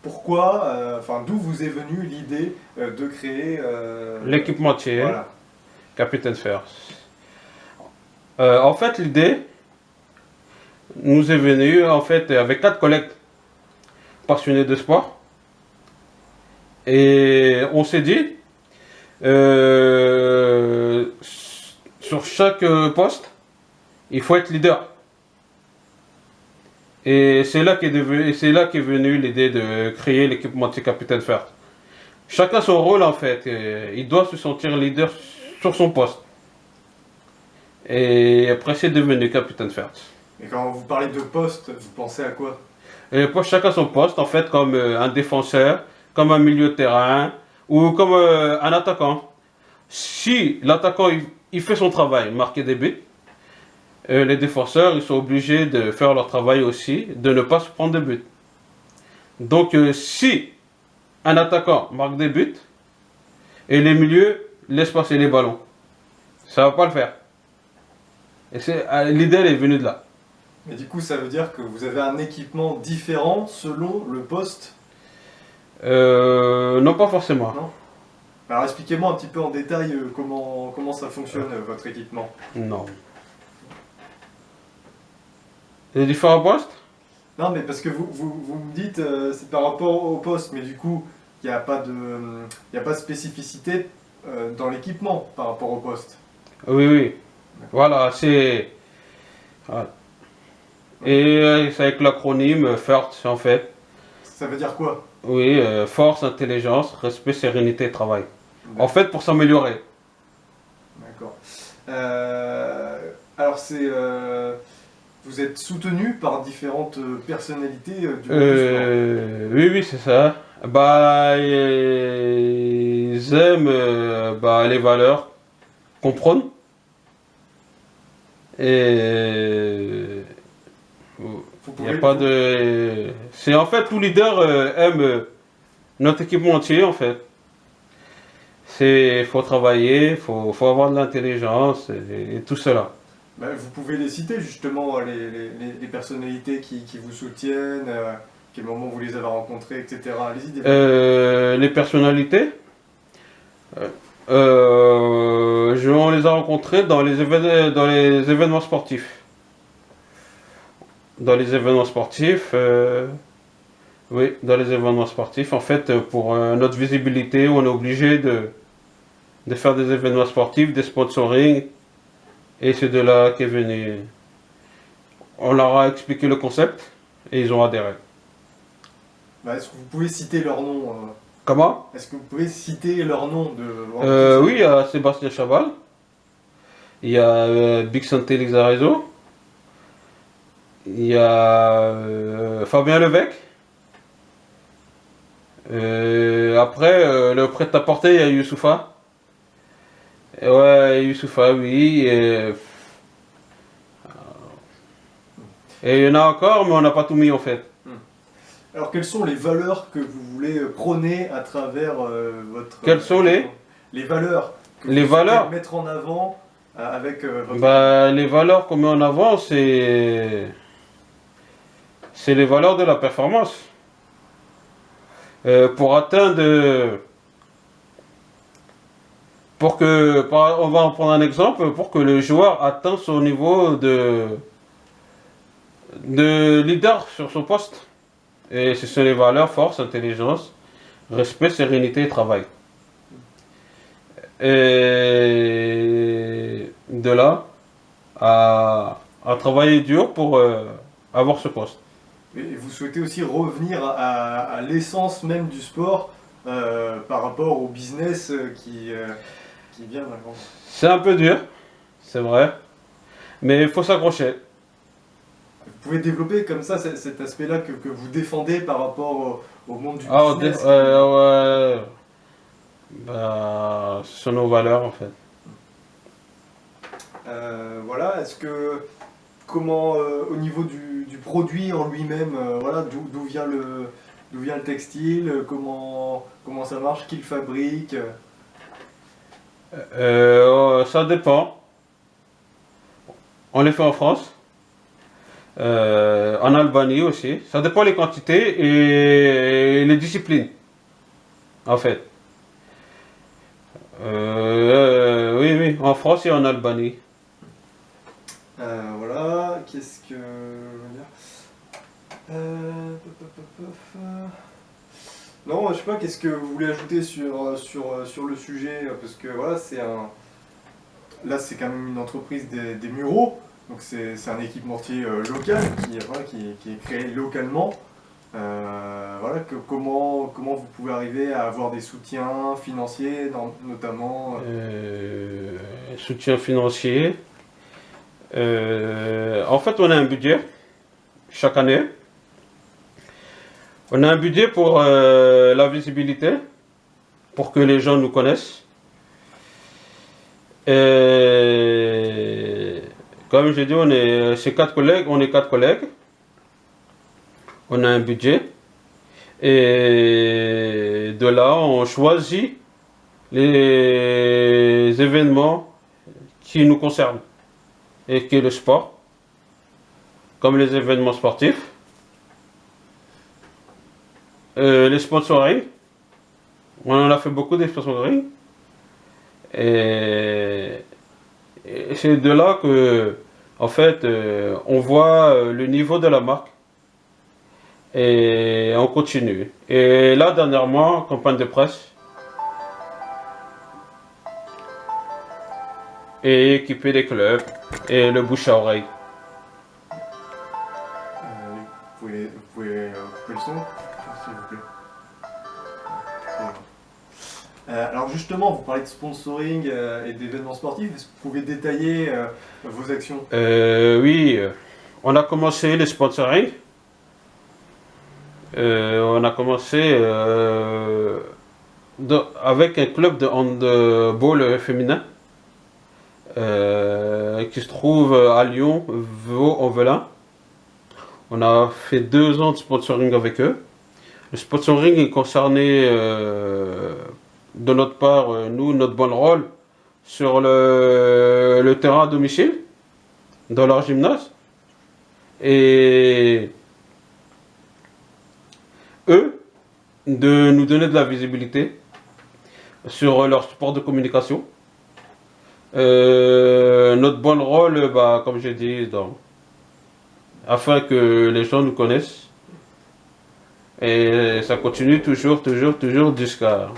Pourquoi, enfin d'où vous est venue l'idée de créer L'équipementier, voilà. Capitaine First. En fait, l'idée nous est venue en fait avec 4 collègues passionnés de sport. Et on s'est dit, euh, sur chaque poste, il faut être leader. Et c'est là qu'est venue l'idée de créer l'équipementier Capitaine First. Chacun son rôle en fait. Il doit se sentir leader sur son poste. Et après, c'est devenu Capitaine First. Et quand vous parlez de poste, vous pensez à quoi? Et pour chacun son poste, en fait, comme un défenseur, comme un milieu de terrain ou comme un attaquant. Si l'attaquant il fait son travail, marquer des buts, les défenseurs ils sont obligés de faire leur travail aussi, de ne pas se prendre de buts. Donc si un attaquant marque des buts et les milieux laissent passer les ballons, ça va pas le faire. Et l'idée elle est venue de là. Mais du coup, ça veut dire que vous avez un équipement différent selon le poste, Non, pas forcément. non? Alors expliquez-moi un petit peu en détail comment ça fonctionne votre équipement. Non. Les différents postes. Non, mais parce que vous me dites c'est par rapport au poste, mais du coup, il n'y a pas de spécificité dans l'équipement par rapport au poste. Oui, oui. Voilà, c'est. Voilà. Et c'est avec l'acronyme FIRST en fait. Ça veut dire quoi? Oui, force, intelligence, respect, sérénité, travail. En D'accord. fait, pour s'améliorer. D'accord. Alors vous êtes soutenu par différentes personnalités du monde du sport. Oui, oui, c'est ça. Bah, ils aiment bah, les valeurs qu'on prône. Et Vous il n'y a pouvez, pas vous, de. C'est en fait, tout leader aime notre équipement entier, en fait. Faut travailler, faut avoir de l'intelligence et tout cela. vous pouvez les citer justement, les personnalités qui vous soutiennent, quel moment vous les avez rencontrées, etc. Allez-y, développez. Les personnalités, on les a rencontrés dans les événements sportifs. Dans les événements sportifs, oui, dans les événements sportifs, en fait, pour notre visibilité, on est obligé de faire des événements sportifs, des sponsoring, et c'est de là qu'est venu. On leur a expliqué le concept et ils ont adhéré. Est-ce que vous pouvez citer leur nom Comment? Est-ce que vous pouvez citer leur nom de Oui, il y a Sébastien Chabal, il y a Big Santé Lixarezo, il y a Fabien Levesque. Après, le prêt-à-porter, il y a Youssoufa. Ouais, Youssoufa, oui. Et il y en a encore, mais on n'a pas tout mis en fait. Alors, quelles sont les valeurs que vous voulez prôner à travers votre Quelles sont équipement? Les valeurs que les vous souhaitez valeurs? mettre en avant avec votre équipement. Bah, les valeurs qu'on met en avant, c'est les valeurs de la performance. Pour atteindre, on va en prendre un exemple, pour que le joueur atteigne son niveau de leader sur son poste. Et ce sont les valeurs force, intelligence, respect, sérénité et travail. Et de là à travailler dur pour avoir ce poste. Et vous souhaitez aussi revenir à l'essence même du sport par rapport au business qui vient maintenant. C'est un peu dur, c'est vrai, mais il faut s'accrocher. Vous pouvez développer comme ça cet aspect-là que vous défendez par rapport au monde du Ah, business. ouais, bah, ce sont nos valeurs en fait. Voilà, est-ce que comment au niveau du produit en lui-même, voilà, d'où vient le textile, comment ça marche, qui le fabrique. Ça dépend. On les fait en France. En Albanie aussi. Ça dépend les quantités et les disciplines, en fait. Oui, oui, en France et en Albanie. Voilà, qu'est-ce que je veux dire Pop, pop, pop, pop. Non, je sais pas, qu'est-ce que vous voulez ajouter sur le sujet, parce que voilà, là c'est quand même une entreprise des Mureaux, donc c'est un équipementier local voilà, qui est créé localement. Voilà, comment vous pouvez arriver à avoir des soutiens financiers, notamment Soutien financier. En fait, on a un budget chaque année. On a un budget pour la visibilité, pour que les gens nous connaissent. Et comme j'ai dit, c'est 4 collègues, on est 4 collègues. On a un budget. Et de là, on choisit les événements qui nous concernent et qui est le sport, comme les événements sportifs, les sponsoring. On en a fait beaucoup des sponsoring. Et c'est de là que, en fait, on voit le niveau de la marque et on continue. Et là, dernièrement, campagne de presse et équiper les clubs et le bouche à oreille. vous pouvez couper le son, s'il vous plaît. Alors justement, vous parlez de sponsoring et d'événements sportifs. Est-ce que vous pouvez détailler vos actions? Oui, on a commencé les sponsoring. On a commencé avec un club de handball féminin qui se trouve à Lyon, Vaux-en-Velin. On a fait 2 ans de sponsoring avec eux. Le sponsoring est concerné de notre part, nous, notre bon rôle sur le terrain à domicile, dans leur gymnase. Et eux, de nous donner de la visibilité sur leur support de communication. Notre bon rôle, comme j'ai dit, afin que les gens nous connaissent. Et ça continue toujours jusqu'à